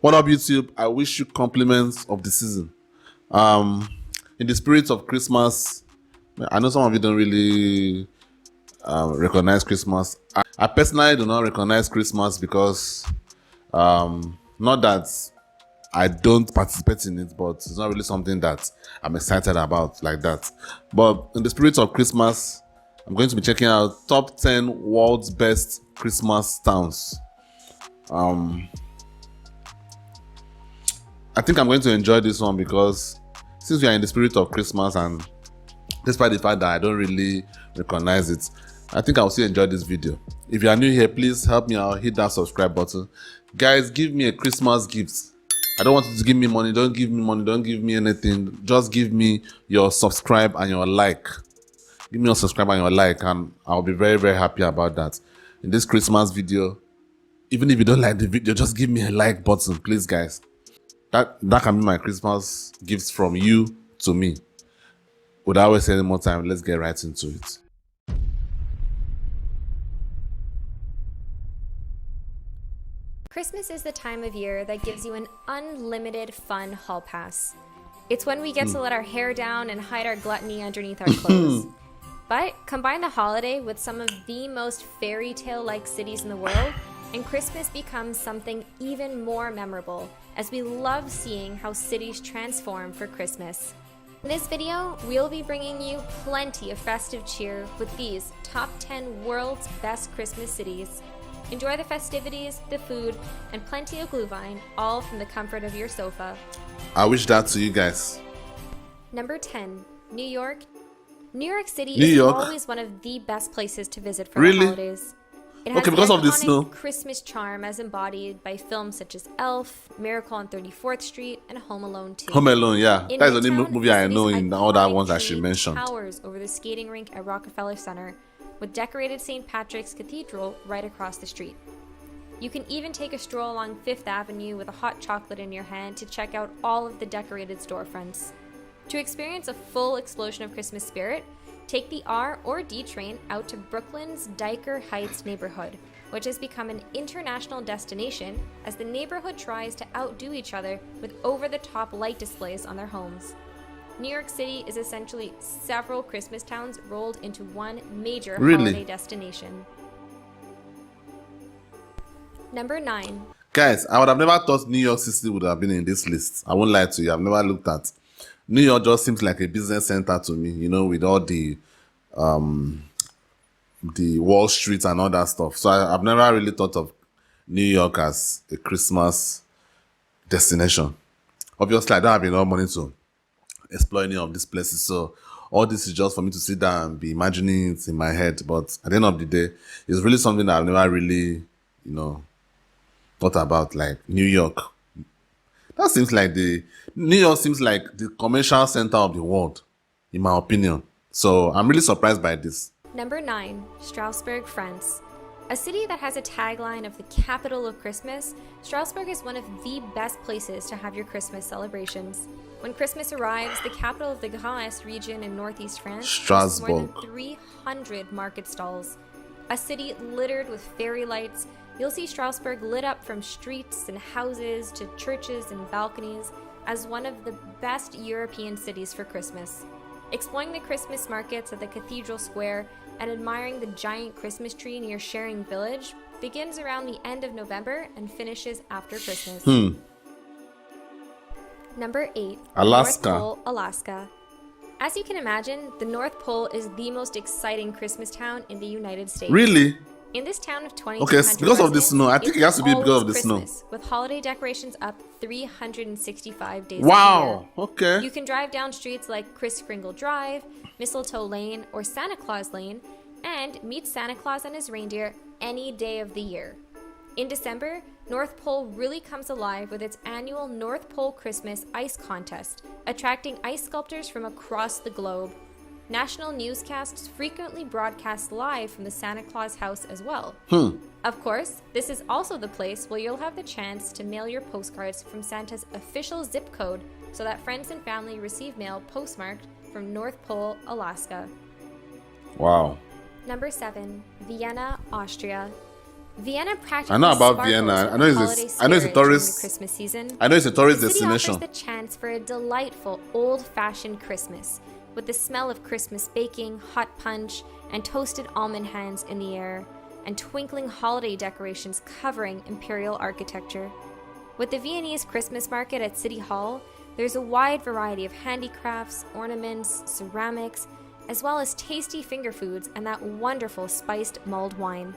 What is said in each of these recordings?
What up, YouTube? I wish you compliments of the season. In the spirit of Christmas, I know some of you don't really recognize Christmas. I personally do not recognize Christmas because not that I don't participate in it, but it's not really something that I'm excited about like that. But in the spirit of Christmas, I'm going to be checking out top 10 world's best Christmas towns. I think I'm going to enjoy this one because since we are in the spirit of Christmas and despite the fact that I don't really recognize it, I think I'll still enjoy this video. If you are new here, please help me out, hit that subscribe button. Guys, give me a Christmas gift. I don't want you to give me money, don't give me money, don't give me anything. Just give me your subscribe and your like. Give me your subscribe and your like and I'll be very, very happy about that. In this Christmas video, even if you don't like the video, just give me a like button, please guys. That can be my Christmas gifts from you to me. Without wasting any more time, let's get right into it. Christmas is the time of year that gives you an unlimited fun hall pass. It's when we get to let our hair down and hide our gluttony underneath our clothes. But combine the holiday with some of the most fairy tale-like cities in the world, and Christmas becomes something even more memorable, as we love seeing how cities transform for Christmas. In this video, we'll be bringing you plenty of festive cheer with these top 10 world's best Christmas cities. Enjoy the festivities, the food, and plenty of Glühwein, all from the comfort of your sofa. I wish that to you guys. Number 10, New York. New York City New is York? always one of the best places to visit for Really? the holidays. It has Okay, because of the iconic snow. Christmas charm as embodied by films such as Elf, Miracle on 34th Street, and Home Alone 2. Home Alone, yeah. In That is the only Midtown, movie I the know city's in all that iconic ones that she tree mentioned. towers over the skating rink at Rockefeller Center, with decorated St. Patrick's Cathedral right across the street. You can even take a stroll along Fifth Avenue with a hot chocolate in your hand to check out all of the decorated storefronts. To experience a full explosion of Christmas spirit, take the R or D train out to Brooklyn's Dyker Heights neighborhood, which has become an international destination as the neighborhood tries to outdo each other with over-the-top light displays on their homes. New York City is essentially several Christmas towns rolled into one major holiday destination. Number 9. Guys, I would have never thought New York City would have been in this list. I won't lie to you, I've never looked at. New York just seems like a business center to me, you know, with all the Wall Street and all that stuff. So I've never really thought of New York as a Christmas destination. Obviously, I don't have enough money to explore any of these places. So all this is just for me to sit down and be imagining it in my head. But at the end of the day, it's really something that I've never really, you know, thought about, like New York. That seems like New York seems like the commercial center of the world, in my opinion. So I'm really surprised by this. Number 9, Strasbourg, France. A city that has a tagline of the capital of Christmas, Strasbourg is one of the best places to have your Christmas celebrations. When Christmas arrives, the capital of the Grand Est region in northeast France boasts more than 300 market stalls. A city littered with fairy lights, you'll see Strasbourg lit up from streets and houses to churches and balconies as one of the best European cities for Christmas. Exploring the Christmas markets at the Cathedral Square and admiring the giant Christmas tree near Sharing Village begins around the end of November and finishes after Christmas. Number 8, Alaska. North Pole, Alaska. As you can imagine, the North Pole is the most exciting Christmas town in the United States. Really? In this town of 2,200 Okay, because of the snow. I think it has to be because of the snow. With holiday decorations up 365 days Wow. a year. Okay. You can drive down streets like Kris Kringle Drive, Mistletoe Lane, or Santa Claus Lane, and meet Santa Claus and his reindeer any day of the year. In December, North Pole really comes alive with its annual North Pole Christmas Ice Contest, attracting ice sculptors from across the globe. National newscasts frequently broadcast live from the Santa Claus house as well. Of course, this is also the place where you'll have the chance to mail your postcards from Santa's official zip code so that friends and family receive mail postmarked from North Pole, Alaska. Wow. Number 7, Vienna, Austria. Vienna I know practically about sparkles Vienna. with I know it's holiday a, I know it's a spirit during the tourist. Christmas season. I know it's a tourist The city offers destination. the chance for a delightful, old-fashioned Christmas, with the smell of Christmas baking, hot punch, and toasted almond hands in the air, and twinkling holiday decorations covering imperial architecture. With the Viennese Christmas market at City Hall, there's a wide variety of handicrafts, ornaments, ceramics, as well as tasty finger foods and that wonderful spiced mulled wine.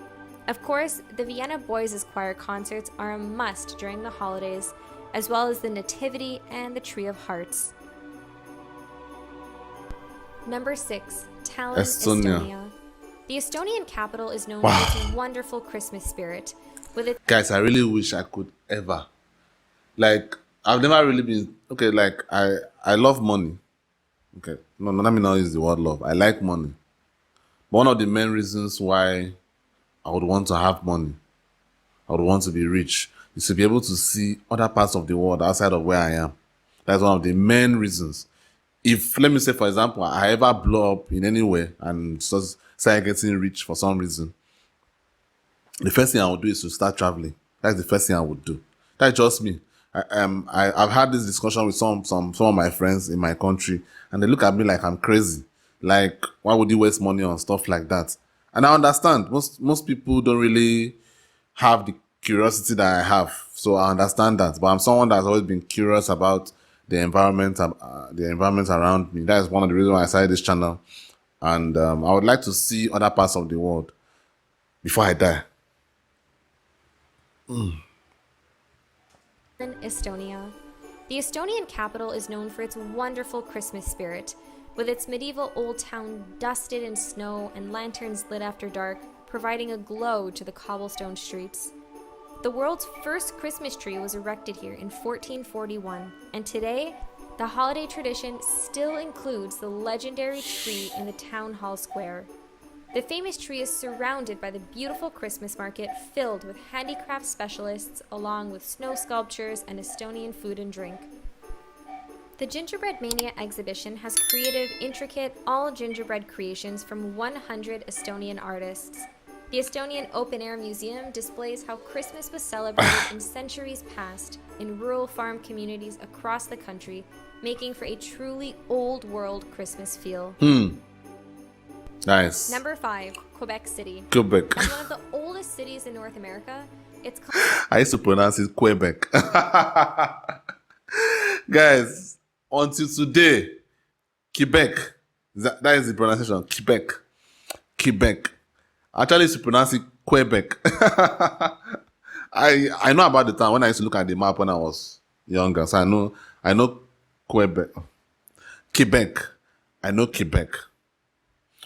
Of course, the Vienna Boys' Choir concerts are a must during the holidays, as well as the Nativity and the Tree of Hearts. Number 6. Tallinn, Estonia. Estonia. The Estonian capital is known for its wonderful Christmas spirit, with its Guys, I really wish I could ever. Like, I've never really been okay. Like, I love money. Okay, no, let me not use the word love. I like money. But one of the main reasons why I would want to have money, I would want to be rich, is to be able to see other parts of the world outside of where I am. That's one of the main reasons. If, let me say, for example, I ever blow up in any way and just start getting rich for some reason, the first thing I would do is to start traveling. That's the first thing I would do. That's just me. I've had this discussion with some of my friends in my country, and they look at me like I'm crazy. Like, why would you waste money on stuff like that? And I understand. Most people don't really have the curiosity that I have, so I understand that. But I'm someone that's always been curious about the environment around me. That is one of the reasons why I started this channel, and I would like to see other parts of the world before I die. Estonia. The Estonian capital is known for its wonderful Christmas spirit, with its medieval old town dusted in snow and lanterns lit after dark, providing a glow to the cobblestone streets. The world's first Christmas tree was erected here in 1441, and today, the holiday tradition still includes the legendary tree in the town hall square. The famous tree is surrounded by the beautiful Christmas market filled with handicraft specialists along with snow sculptures and Estonian food and drink. The Gingerbread Mania exhibition has creative, intricate, all gingerbread creations from 100 Estonian artists. The Estonian Open Air Museum displays how Christmas was celebrated in centuries past in rural farm communities across the country, making for a truly old world Christmas feel. Nice. Number 5, Quebec City. Quebec. As one of the oldest cities in North America, it's I used to pronounce it Quebec. Guys, until today, Quebec. That is the pronunciation. Quebec. Quebec. Actually, I used to pronounce it Quebec. I know about the town when I used to look at the map when I was younger. So I know Quebec. Quebec. I know Quebec.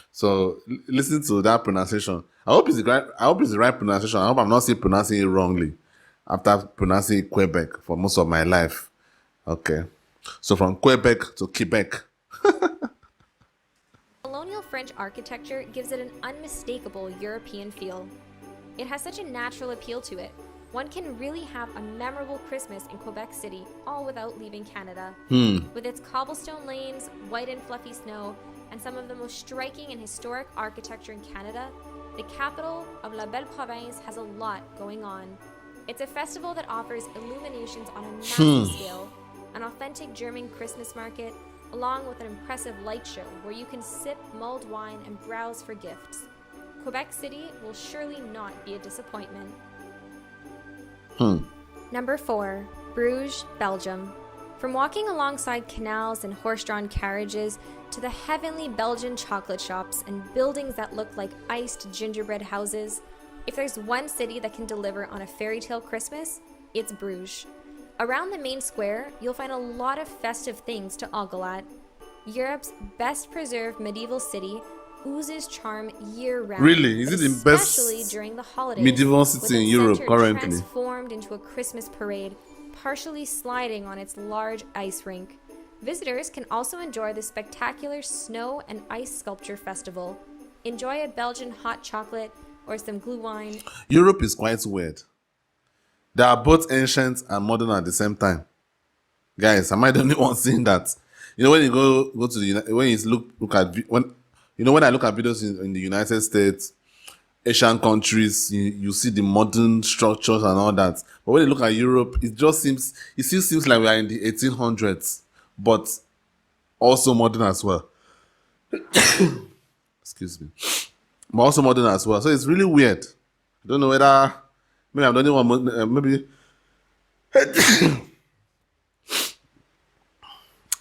So listen to that pronunciation. I hope it's the right pronunciation. I hope I'm not still pronouncing it wrongly after pronouncing it Quebec for most of my life. Okay. So from Quebec to Quebec. Colonial French architecture gives it an unmistakable European feel. It has such a natural appeal to it. One can really have a memorable Christmas in Quebec City, all without leaving Canada. With its cobblestone lanes, white and fluffy snow, and some of the most striking and historic architecture in Canada, the capital of La Belle Province has a lot going on. It's a festival that offers illuminations on a massive scale, an authentic German Christmas market, along with an impressive light show where you can sip mulled wine and browse for gifts. Quebec City will surely not be a disappointment. Number 4, Bruges, Belgium. From walking alongside canals and horse-drawn carriages to the heavenly Belgian chocolate shops and buildings that look like iced gingerbread houses, if there's one city that can deliver on a fairy tale Christmas, it's Bruges. Around the main square, you'll find a lot of festive things to ogle at. Europe's best preserved medieval city oozes charm year-round. Really? Is it the best especially during the holidays, medieval with city in its Europe center currently? transformed into a Christmas parade, partially sliding on its large ice rink. Visitors can also enjoy the spectacular snow and ice sculpture festival. Enjoy a Belgian hot chocolate or some glühwein. Europe is quite weird. They are both ancient and modern at the same time. Guys, am I the only one seeing that? You know, when you go to the when you look at when I look at videos in the United States, Asian countries, you see the modern structures and all that. But when you look at Europe, it still seems like we are in the 1800s, but also modern as well. Excuse me. But also modern as well. So it's really weird. I don't know whether maybe I'm the only one. Maybe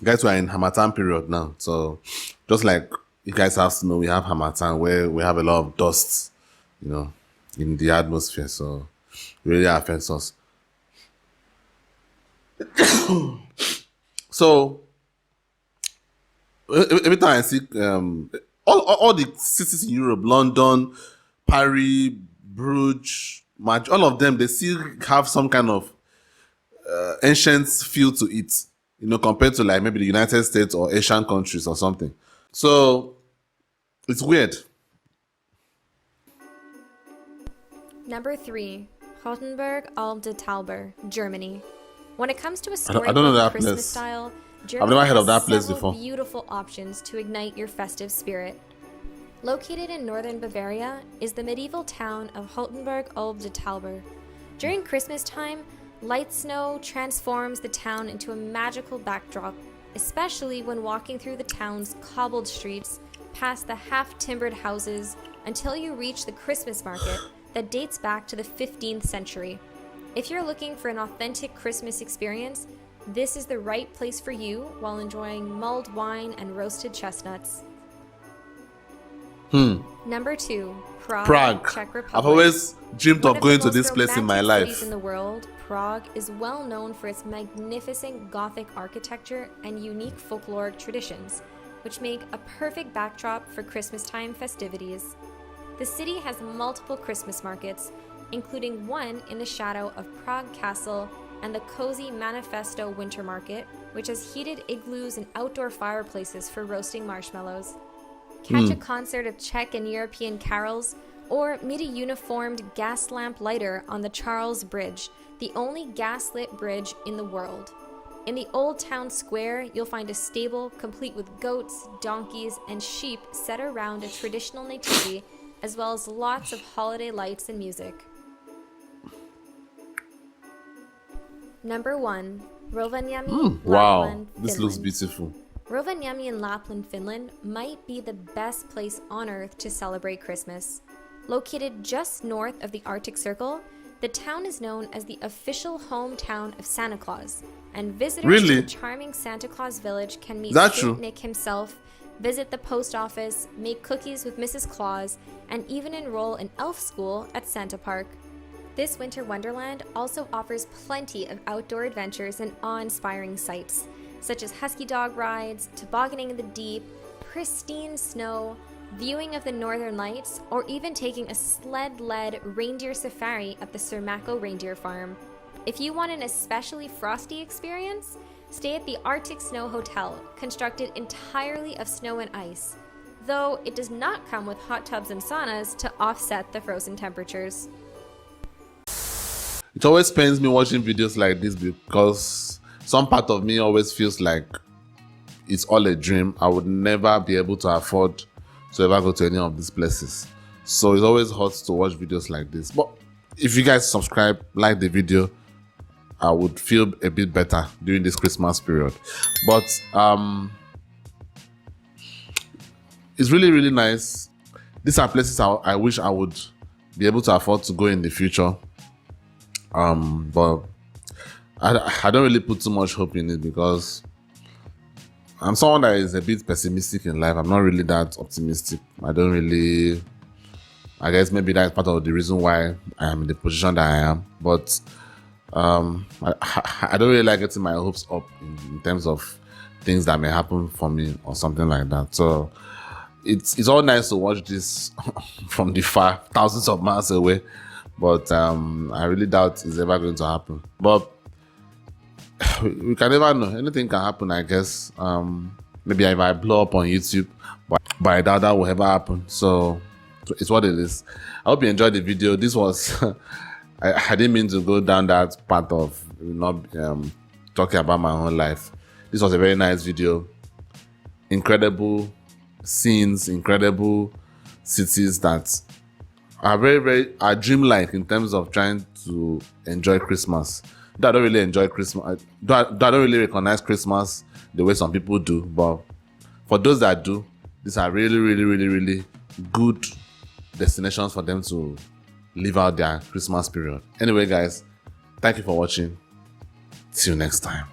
guys, we are in Hamatan period now. So just like you guys have to know, we have Hamatan where we have a lot of dust, in the atmosphere. So it really affects us. So every time I see all the cities in Europe, London, Paris, Bruges, Madrid, all of them, they still have some kind of ancient feel to it, compared to like maybe the United States or Asian countries or something. So it's weird. Number 3, Rothenburg am der Tauber, Germany. When it comes to a I don't know that Christmas place. style, I've Germany never heard of has that place several before. beautiful options to ignite your festive spirit. Located in northern Bavaria is the medieval town of Rothenburg am der Tauber. During Christmas time, light snow transforms the town into a magical backdrop, especially when walking through the town's cobbled streets, past the half-timbered houses, until you reach the Christmas market that dates back to the 15th century. If you're looking for an authentic Christmas experience, this is the right place for you while enjoying mulled wine and roasted chestnuts. Number 2, Prague, Czech Republic. I've always dreamed One of going to the this most place in my romantic life. cities in the world, Prague is well known for its magnificent Gothic architecture and unique folkloric traditions, which make a perfect backdrop for Christmas-time festivities. The city has multiple Christmas markets, including one in the shadow of Prague Castle and the cozy Manifesto Winter Market, which has heated igloos and outdoor fireplaces for roasting marshmallows. Catch a concert of Czech and European carols, or meet a uniformed gas lamp lighter on the Charles Bridge, the only gas-lit bridge in the world. In the Old Town Square, you'll find a stable complete with goats, donkeys, and sheep set around a traditional nativity, as well as lots of holiday lights and music. Number 1, Rovaniemi, Wow, Lapland, this looks Finland. beautiful. Rovaniemi in Lapland, Finland might be the best place on earth to celebrate Christmas. Located just north of the Arctic Circle, the town is known as the official hometown of Santa Claus, and visitors Really? to the charming Santa Claus village can meet That's Saint true. Nick himself, visit the post office, make cookies with Mrs. Claus, and even enroll in elf school at Santa Park. This winter wonderland also offers plenty of outdoor adventures and awe-inspiring sights, such as husky dog rides, tobogganing in the deep, pristine snow, viewing of the northern lights, or even taking a sled-led reindeer safari at the Sermaco Reindeer Farm. If you want an especially frosty experience, stay at the Arctic Snow Hotel, constructed entirely of snow and ice, though it does not come with hot tubs and saunas to offset the frozen temperatures. It always pains me watching videos like this because some part of me always feels like it's all a dream. I would never be able to afford to ever go to any of these places. So it's always hard to watch videos like this. But if you guys subscribe, like the video, I would feel a bit better during this Christmas period. But it's really, really nice. These are places I wish I would be able to afford to go in the future. But I don't really put too much hope in it because I'm someone that is a bit pessimistic in life. I'm not really that optimistic. I guess maybe that's part of the reason why I am in the position that I am. But I don't really like getting my hopes up in terms of things that may happen for me or something like that. So it's all nice to watch this from the far, thousands of miles away. But I really doubt it's ever going to happen. But we can never know. Anything can happen, I guess. Maybe if I blow up on YouTube, but I doubt that will ever happen. So it's what it is. I hope you enjoyed the video. This was I didn't mean to go down that path of not talking about my own life. This was a very nice video. Incredible scenes, incredible cities that are very dreamlike in terms of trying to enjoy Christmas. Though I don't really enjoy Christmas. I don't really recognize Christmas the way some people do. But for those that do, these are really good destinations for them to live out their Christmas period. Anyway, guys, thank you for watching. See you next time.